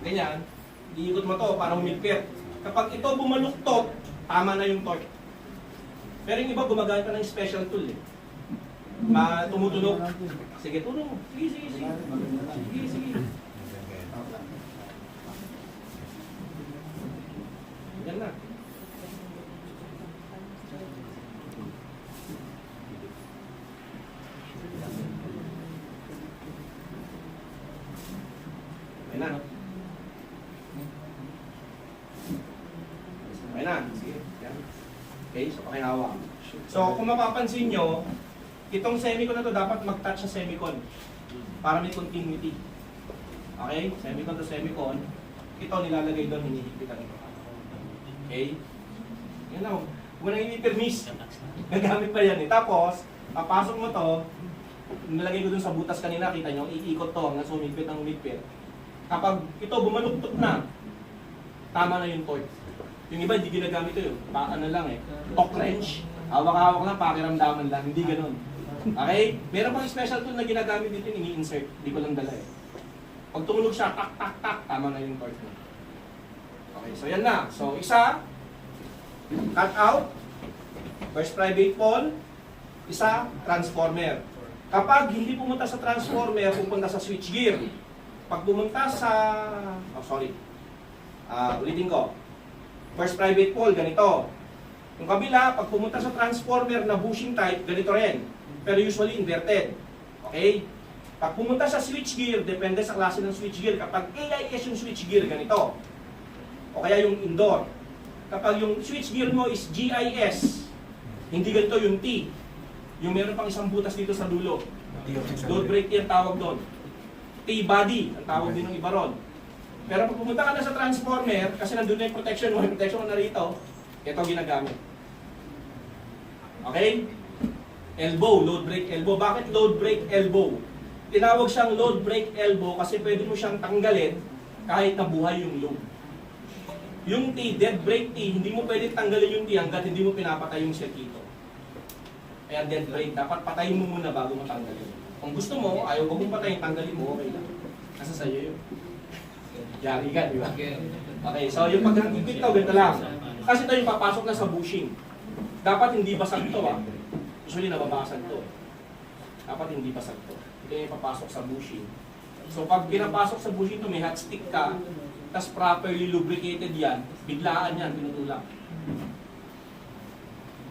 ganyan, iikot mo to para humigpit. Kapag ito bumaluktot, tama na yung torque. Pero yung iba gumagamit pa ng special tool eh. Tumutunog. Sige, tunog. Sige, sige, sige. Sige, sige. Yan na. Yan na. Okay na. Sige. Yan. Okay, so pakihawak. So kung mapapansin nyo, itong semicon na to dapat mag-touch sa semicon para may continuity. Okay? Semicon to semicon. Ito nilalagay doon, hinihigpitan ito. Okay? Yan na. Huwag mo nang i-permis. Gagamit pa yan eh. Tapos, papasok mo to, nilagay ko dun sa butas kanina, kita nyo, iikot to hanggang sumigpit ng umigpit. Kapag ito bumaluktot na, tama na yung torque. Yung iba, hindi ginagamit ito yun. Ano lang eh. Torque wrench. Hawak-hawak lang, pakiramdaman lang. Hindi ganun. Okay? Meron pang special tool na ginagamit dito, ini-insert. Hindi ko lang dala eh. Pag tumunog siya, tak, tak, tak, tama na yung torque mo. Okay, so yan na. So, isa, cut out, first private pole, isa, transformer. Kapag hindi pumunta sa transformer, pupunta sa switchgear. Pag pumunta sa, ulitin ko. First private pole, ganito. Yung kabila, pag pumunta sa transformer na bushing type, ganito rin. Pero usually inverted. Okay? Pag pumunta sa switchgear, depende sa klase ng switchgear. Kapag AIS yung switchgear, ganito. O kaya yung indoor. Kapag yung switchgear mo is GIS, hindi ganito yung T. Yung meron pang isang butas dito sa dulo. Load break yung tawag doon. T-body, ang tawag din ng iba ron. Pero pag pumunta ka na sa transformer, kasi nandun na yung protection mo, yung protection mo na rito, ito ginagamit. Okay? Elbow, load break elbow. Bakit load break elbow? Tinawag siyang load break elbow kasi pwede mo siyang tanggalin kahit nabuhay yung load. Yung T, dead brake T, hindi mo pwede tanggalin yung T hanggat hindi mo pinapatay yung circuito. Kaya dead brake, dapat patayin mo muna bago mo tanggalin. Kung gusto mo, ayaw ko mong patayin, tanggalin mo, okay lang. Kasi sa'yo yun. Yari ka, di ba? Okay, so yung pag-higpit to, ganito lang. Kasi ito yung papasok na sa bushing. Dapat hindi basag ito ah. Usually nababasag to. Dapat hindi basag to. Ito yung papasok sa bushing. So pag pinapasok sa bushing to, may hot stick ka, tas properly lubricated yan, biglaan yan, pinutulak.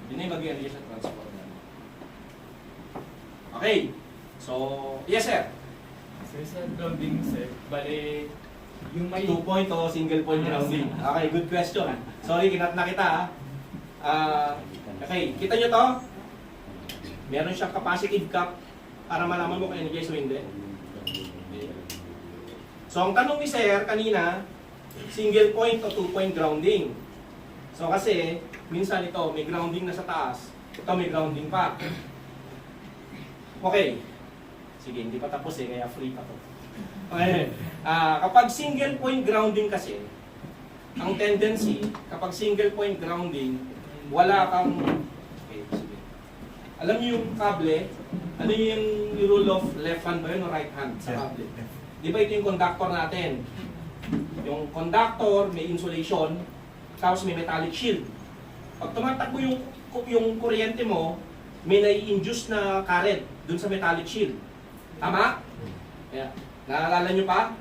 Yun na yung mag-area sa transformer. Okay. So, yes sir. Sa grounding sir, bale, yung may 2 point o single point grounding. Okay, good question. Sorry, kinat na kita ha. Okay, kita nyo to? Meron siyang capacitive cap para malaman mo kung energize o hindi. So, ang tanong ni sir kanina, single point o 2 point grounding. So, kasi, minsan ito, may grounding na sa taas. Ito, may grounding pa. Okay. Sige, hindi pa tapos eh, kaya free pa to. Okay. Kapag single point grounding kasi, ang tendency, kapag single point grounding, wala kang... Okay, sige. Alam niyo yung kable, ano yung rule of left hand ba yun o right hand sa kable? Di ba ito yung conductor natin? Yung conductor, may insulation, tapos may metallic shield. Pag tumatakbo yung kuryente mo, may nai-induce na current dun sa metallic shield. Tama? Yeah. Naalala nyo pa?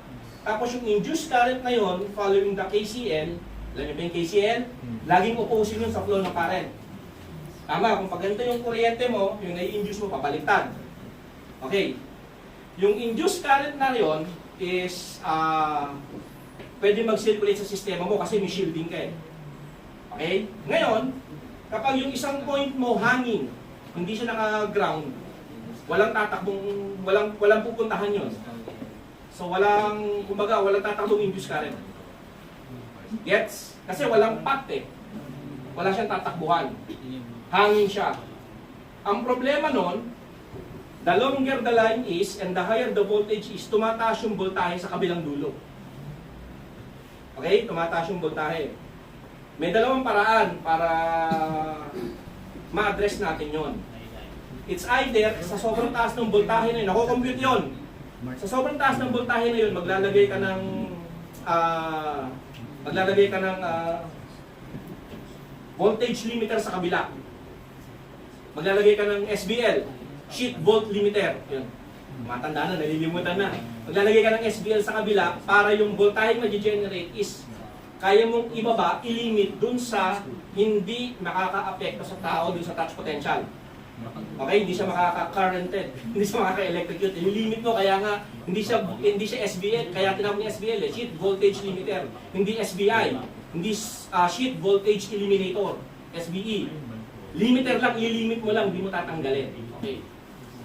Tapos yung induced current na yon, following the KCL, alam nyo ba yung KCL? Laging opposing yun sa flow ng current. Tama, kung pag ganito yung kuryente mo, yung nai-induce mo, papaliktad. Okay. Yung induced current na yon is pwede mag-circulate sa sistema mo kasi may shielding ka eh. Okay? Ngayon, kapag yung isang point mo hangin, hindi siya naka-ground, walang tatakbong, walang pupuntahan yun. So walang, kumbaga, walang tatakbong induced current. Gets? Kasi walang path eh. Wala siyang tatakbuhan. Hangin siya. Ang problema nun, the longer the line is and the higher the voltage is, tumataas yung voltahe sa kabilang dulo. Okay? Tumataas yung voltahe. May dalawang paraan para ma-address natin yon. It's either sa sobrang taas ng voltahe na yun, nako-compute yun. Sa sobrang taas ng voltahe na yun, maglalagay ka ng maglalagay ka ng voltage limiter sa kabila. Maglalagay ka ng SBL, sheet volt limiter. Yun. Matanda na, nalilimutan na. Maglalagay ka ng SBL sa kabila para yung voltage mag-generate is kaya mong ibaba, ilimit dun sa hindi makaka-apekto sa tao dun sa touch potential. Okay, hindi siya makaka-currented, hindi siya makaka-electrocute. Yung limit mo, kaya nga, hindi siya SBL, kaya tinawag niya SBL, sheet voltage limiter. Hindi SBI, hindi sheet voltage eliminator, SBE. Limiter lang, ilimit mo lang, hindi mo tatanggalin. Okay.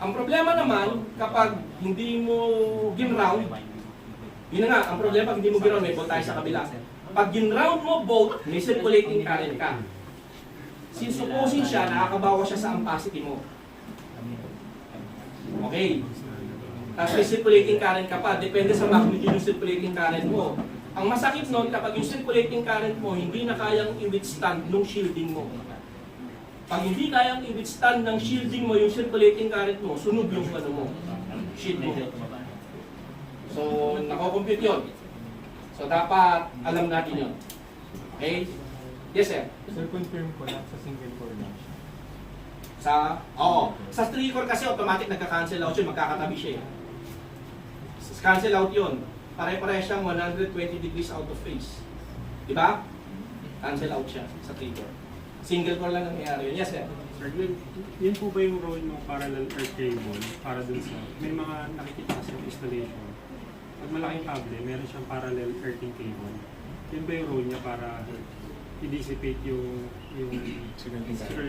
Ang problema naman, kapag hindi mo gin-round, yun na nga, ang problema, pag hindi mo gin-round, may voltage sa kabila. Pag gin-round mo both, may circulating current ka. Since supposing siya, nakakabawa siya sa ampacity mo. Okay. Tapos may circulating current ka pa, depende sa magnitude ng circulating current mo. Ang masakit nun, kapag yung circulating current mo, hindi na kayang i-withstand nung shielding mo. Pag hindi kayang i-withstand ng shielding mo, yung circulating current mo, sunog yung ano mo, shield mo. So, nako-compute yun. So, dapat alam natin yun. Okay? Yes, sir. Sir, confirm ko lang sa single core lang siya. Oo. Sa 3-core kasi automatic nagka-cancel out yun, magkakatabi siya eh. Cancel out yun. Pare-pare siyang 120 degrees out of phase. Diba? Cancel out siya sa 3-core. Single core lang nangyayari yun. Yes, sir. Sir, yun po ba yung role ng parallel earth cable para dun sa, may mga nakikita kasi yung installation. Pag malaking kable, meron siyang parallel earthing cable. Yun ba yung role niya para i-dissipate yung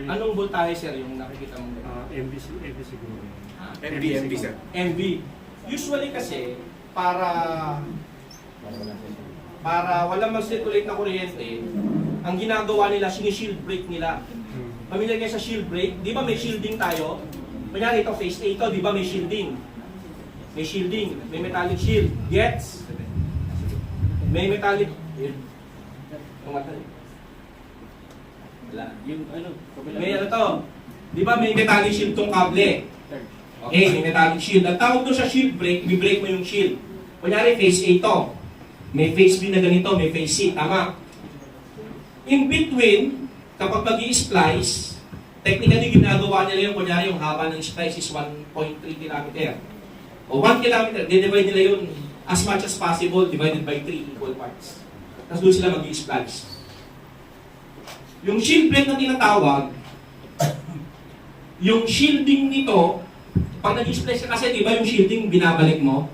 Anong voltahe, sir, yung nakikita mo? MV siguro. MV, sir. MV. Usually kasi, para walang mag-circulate na kuryente, ang ginagawa nila, shield break nila. Pamilyar kayo sa shield break, di ba may shielding tayo? Kunyari ito, phase A ito, di ba may shielding? May shielding, may metallic shield. Gets? May metallic... Wala. Yung ano, May ano to? Di ba may metallic shield tong kable? Okay, may metallic shield. Ang tawag doon sa shield break, i-break mo yung shield. Kunyari, phase A ito. May phase B na ganito, may phase C. Tama. In between, kapag mag-i-splice, technically ginagawa nila yung, kunyari yung haba ng splice is 1.3 km. O 1 km, divide nila yun as much as possible, divided by 3 equal parts. Tapos doon sila mag-i-splice. Yung shield break na tinatawag, yung shielding nito, pag nag-splice ka kasi, di ba yung shielding binabalik mo?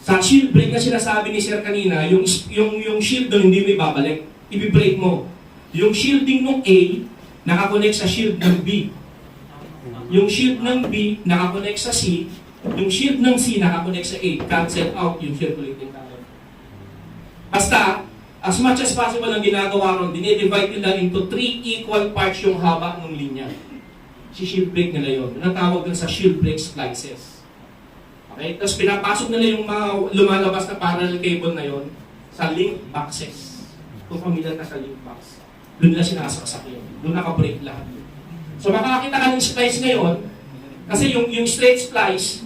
Sa shield break na sinasabi ni Sir kanina, yung shield doon hindi mo ibabalik. I-break mo. Yung shielding ng A, nakakonect sa shield ng B. Yung shield ng B, nakakonect sa C. Yung shield ng C, nakakonect sa A. Cancel out yung circulating current. Basta, as much as possible ang ginagawa ron, dinidivide nila into 3 equal parts yung haba ng linya. Si shield break nila yun. Natawag din sa shield break splices. Okay? Tapos pinapasok nila yung mga lumalabas na parallel cable na yon sa link boxes. Kung familiar ka sa link box, doon nila sinasaksak yun. Doon naka-break lahat yun. So makakakita ka ng splice ngayon, kasi yung straight splice,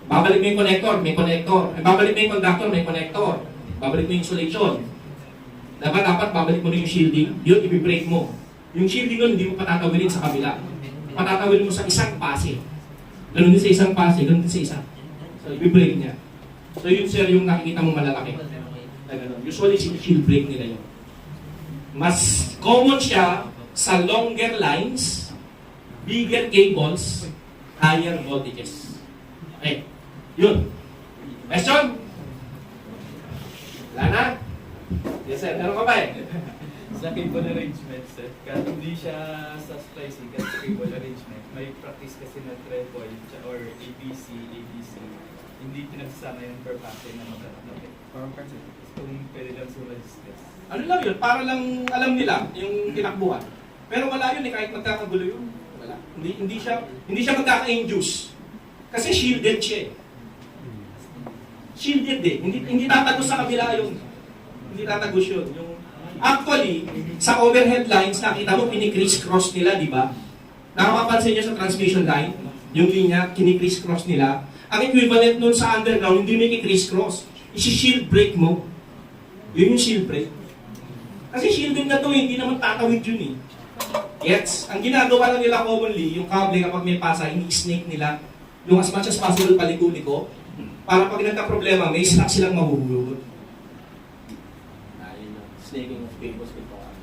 babalik mo yung connector, may connector. Babalik mo yung conductor, may connector. Babalik mo yung insulation. Dapat babalik mo rin yung shielding, yun i-break mo. Yung shielding nun, hindi mo patatawilin sa kabila. Patatawilin mo sa isang pase. Ganun din sa isang pase, ganun din sa isa. So, i-break niya. So, yun sir, yung nakikita mo malalaki. Usually, shield break nila yun. Mas common siya sa longer lines, bigger cables, higher voltages. Okay. Yun. Question? Wala na? Yes sir, meron ka ba eh? sa cable arrangement, sir, kahit hindi siya sa splicing, kahit sa cable arrangement, may practice kasi na treble or ABC, hindi pinagsasama yung per pattern na magkakapit. Parang kasi. Kung pwede lang sa resistance. Ano lang yun? Para lang alam nila yung tinakbuhan. Pero wala yun eh, kahit magkakagulo yun. Wala. Hindi siya magkaka-induce. Kasi shielded siya eh. Shielded eh. Hindi tatagos sa kabila yun. Hindi tatagos yun. Actually, sa overhead lines, nakita mo pinikriss-cross nila, di ba? Nakakapansin nyo sa transmission line, yung linya, kinikriss-cross nila. Ang equivalent nun sa underground, hindi may kriss-cross. isi-shield brake mo. Yun yung shield brake. Kasi shielding na to, hindi naman tatawid yun eh. Yes, ang ginagawa lang nila commonly, yung kable kapag may pasa, ini-snake nila yung as much as possible paliko-liko para pag nagka-problema, may slack silang mahuhulog. Ayun yung snaking of cables with kable.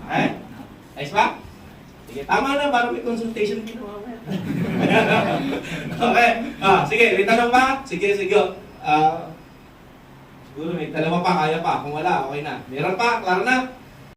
Okay? Ayos ba? Sige, tama na, para may consultation din mamaya. Okay, sige, may tanong pa? Sige. Siguro may dalawa pa, kaya pa. Kung wala, okay na. Meron pa, klaro na?